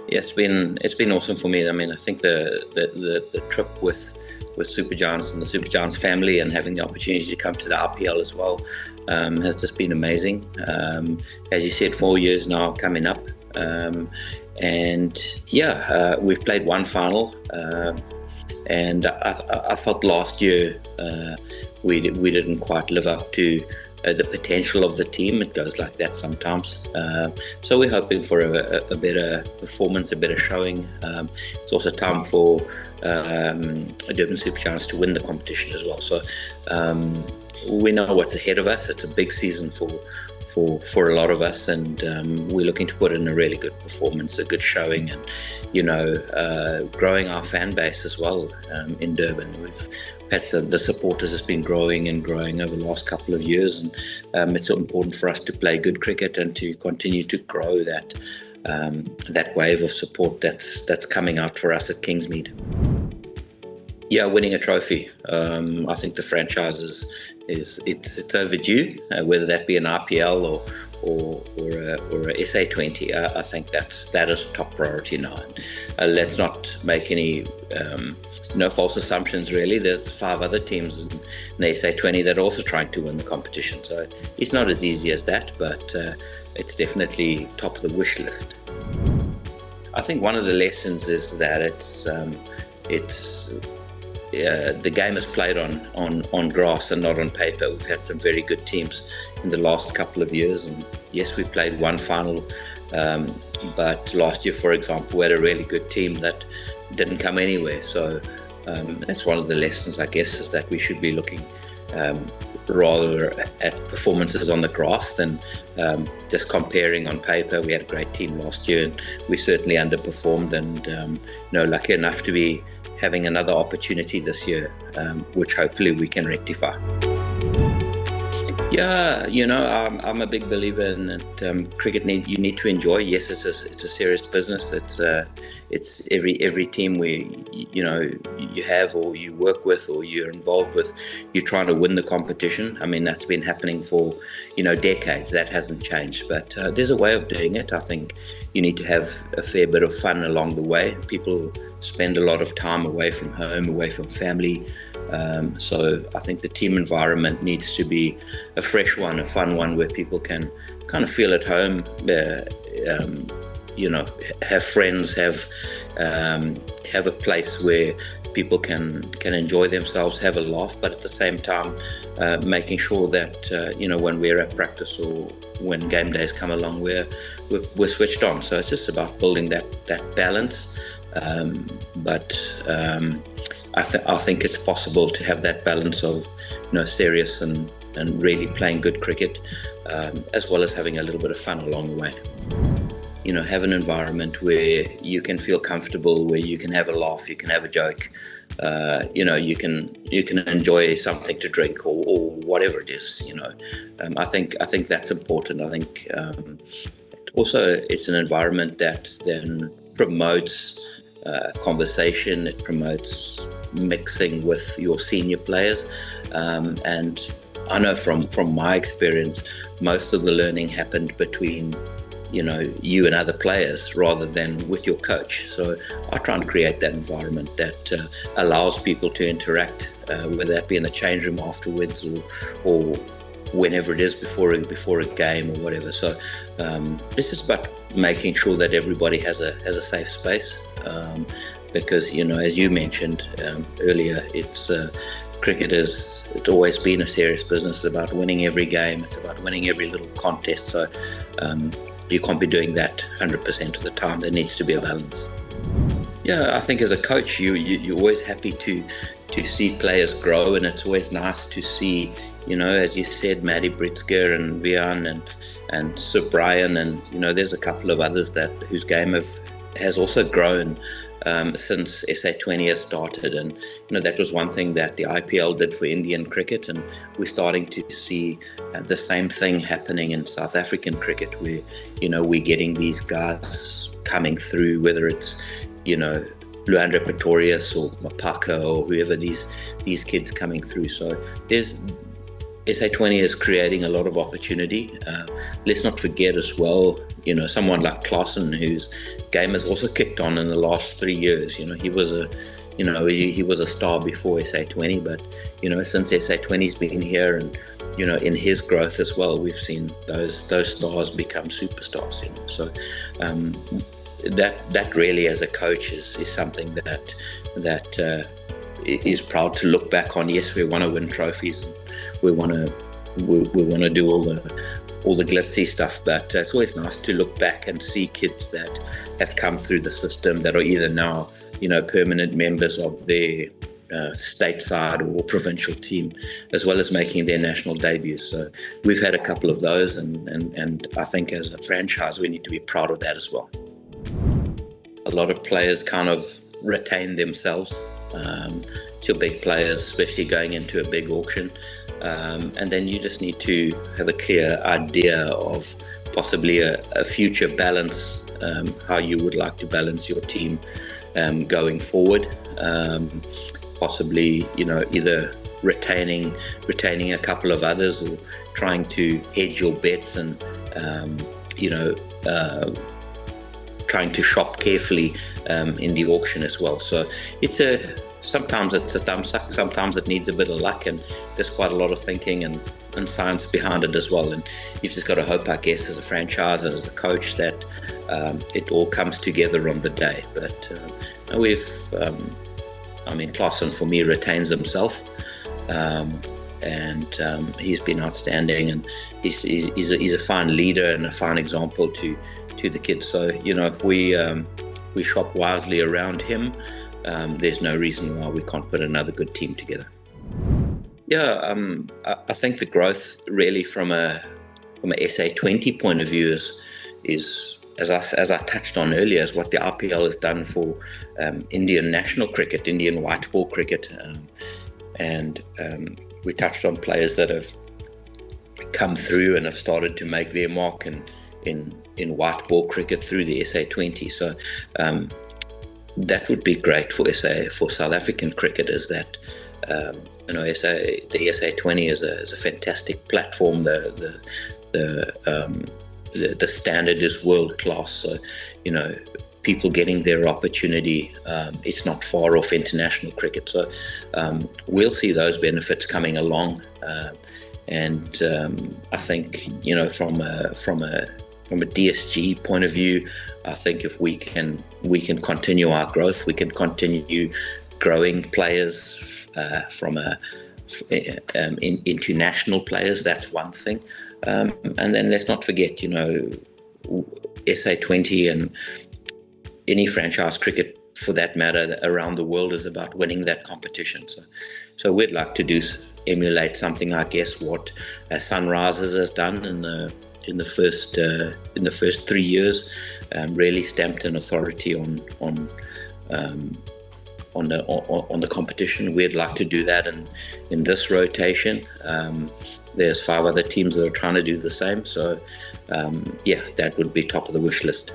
Yeah, it's been awesome for me. I mean, I think the trip with Super Giants and the Super Giants family, and having the opportunity to come to the RPL as well, has just been amazing. As you said, 4 years now coming up, and yeah, we've played one final, and I felt last year we didn't quite live up to the potential of the team. It goes like that sometimes. So we're hoping for a better performance, a better showing. It's also time for Durban Super Giants to win the competition as well. So we know what's ahead of us. It's a big season for a lot of us, and we're looking to put in a really good performance, a good showing, and growing our fan base as well in Durban. We've had the supporters has been growing and growing over the last couple of years, and it's so important for us to play good cricket and to continue to grow that wave of support that's coming out for us at Kingsmead. Yeah, winning a trophy. I think the franchise it's overdue, whether that be an RPL or a SA20. I think that is top priority now. And let's not make any no false assumptions. Really, there's 5 other teams in the SA20 that are also trying to win the competition. So it's not as easy as that, but it's definitely top of the wish list. I think one of the lessons is that the game is played on grass and not on paper. We've had some very good teams in the last couple of years, and yes, we played one final, but last year, for example, we had a really good team that didn't come anywhere. So that's one of the lessons, I guess, is that we should be looking rather at performances on the grass than just comparing on paper. We had a great team last year, and we certainly underperformed, and lucky enough to be having another opportunity this year, which hopefully we can rectify. Yeah, I'm a big believer in that cricket you need to enjoy. Yes, it's a serious business. It's every team where you have or you work with or you're involved with, you're trying to win the competition. I mean, that's been happening for decades. That hasn't changed. But there's a way of doing it. I think you need to have a fair bit of fun along the way. People spend a lot of time away from home, away from family. So I think the team environment needs to be a fresh one, a fun one, where people can kind of feel at home, have friends, have a place where people can enjoy themselves, have a laugh, but at the same time making sure that when we're at practice or when game days come along, we're switched on. So it's just about building that balance. But I think it's possible to have that balance of serious and really playing good cricket, as well as having a little bit of fun along the way. Have an environment where you can feel comfortable, where you can have a laugh, you can have a joke, you can enjoy something to drink or whatever it is. I think that's important. I think also it's an environment that then promotes conversation. It promotes mixing with your senior players, and I know from my experience, most of the learning happened between you and other players rather than with your coach. So I try and create that environment that allows people to interact, whether that be in the change room afterwards or whenever it is before a game or whatever. So it's just about making sure that everybody has a safe space, because as you mentioned earlier, it's always been a serious business. It's about winning every game. It's about winning every little contest. So you can't be doing that 100% of the time. There needs to be a balance. Yeah, I think as a coach, you're always happy to see players grow, and it's always nice to see, as you said, Maddie Britzker and Vian and Sir Brian, and there's a couple of others whose game has also grown since SA20 has started. And that was one thing that the IPL did for Indian cricket, and we're starting to see the same thing happening in South African cricket, where we're getting these guys coming through, whether it's Luandra Pretorius or Mapaka or whoever, these kids coming through. So SA20 is creating a lot of opportunity. Let's not forget as well, someone like Klusener, whose game has also kicked on in the last 3 years. He was a star before SA20, but since SA20's been here, and in his growth as well, we've seen those stars become superstars. So that really, as a coach, is something that is proud to look back on. Yes, we want to win trophies, and we want to do all the glitzy stuff, but it's always nice to look back and see kids that have come through the system that are either now permanent members of their stateside or provincial team, as well as making their national debuts. So we've had a couple of those, and I think as a franchise we need to be proud of that as well. A lot of players kind of retain themselves. To big players, especially going into a big auction, and then you just need to have a clear idea of possibly a future balance, how you would like to balance your team going forward. Possibly, either retaining a couple of others, or trying to hedge your bets, and trying to shop carefully in the auction as well. So sometimes it's a thumbs up, sometimes it needs a bit of luck, and there's quite a lot of thinking and science behind it as well. And you've just got to hope, I guess, as a franchise and as a coach, that it all comes together on the day. But Klusener, for me, retains himself, and he's been outstanding, and he's a fine leader and a fine example to the kids. So if we shop wisely around him, there's no reason why we can't put another good team together. Yeah, I think the growth really from a SA20 point of view is as I touched on earlier, is what the IPL has done for Indian national cricket, Indian white ball cricket, and we touched on players that have come through and have started to make their mark in white ball cricket through the SA20. So that would be great for South African cricketers. That the SA20 is a fantastic platform. The standard is world class. So people getting their opportunity, it's not far off international cricket. So we'll see those benefits coming along, and I think from a DSG point of view, I think if we can continue our growth, we can continue growing players into national players. That's one thing, and then let's not forget, SA20 and any franchise cricket, for that matter, around the world is about winning that competition. So we'd like to emulate something, I guess, what Sunrisers has done in the first 3 years, really stamped an authority on the competition. We'd like to do that in this rotation. There's 5 other teams that are trying to do the same. So that would be top of the wish list.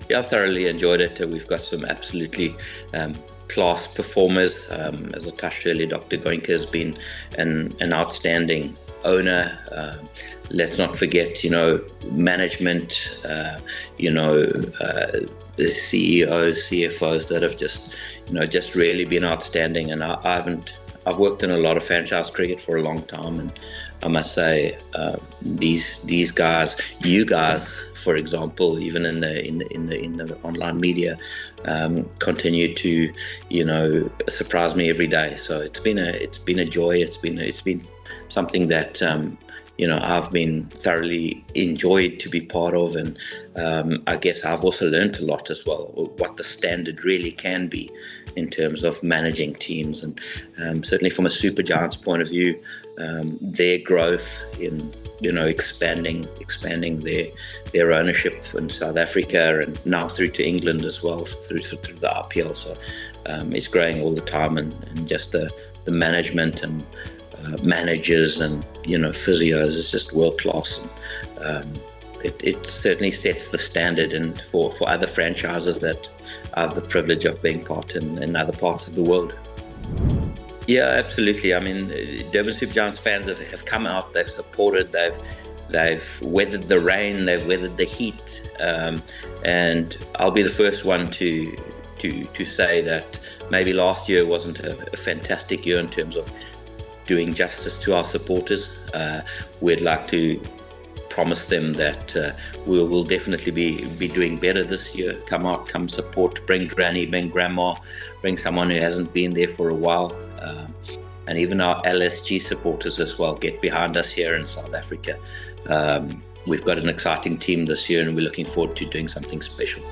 Yeah, I've thoroughly enjoyed it. We've got some absolutely class performers. As I touched earlier, Dr. Goenke has been an outstanding owner. Let's not forget, management, the CEOs, CFOs that have just really been outstanding. And I've worked in a lot of franchise cricket for a long time, and I must say, these guys, you guys, for example, even in the online media, continue to surprise me every day. So it's been a joy. It's been something that I've been thoroughly enjoyed to be part of, and I guess I've also learned a lot as well, what the standard really can be in terms of managing teams, and certainly from a Super Giants point of view, their growth in expanding their ownership in South Africa, and now through to England as well, through the IPL. So it's growing all the time, and just the management and managers and physios is just world class, and it certainly sets the standard and for other franchises that I have the privilege of being part in other parts of the world. Yeah, absolutely. I mean, Durban Super Giants fans have come out, they've supported, they've weathered the rain, they've weathered the heat, and I'll be the first one to say that maybe last year wasn't a fantastic year in terms of doing justice to our supporters. We'd like to promise them that we will definitely be doing better this year. Come out, come support, bring granny, bring grandma, bring someone who hasn't been there for a while. And even our LSG supporters as well get behind us here in South Africa. We've got an exciting team this year, and we're looking forward to doing something special.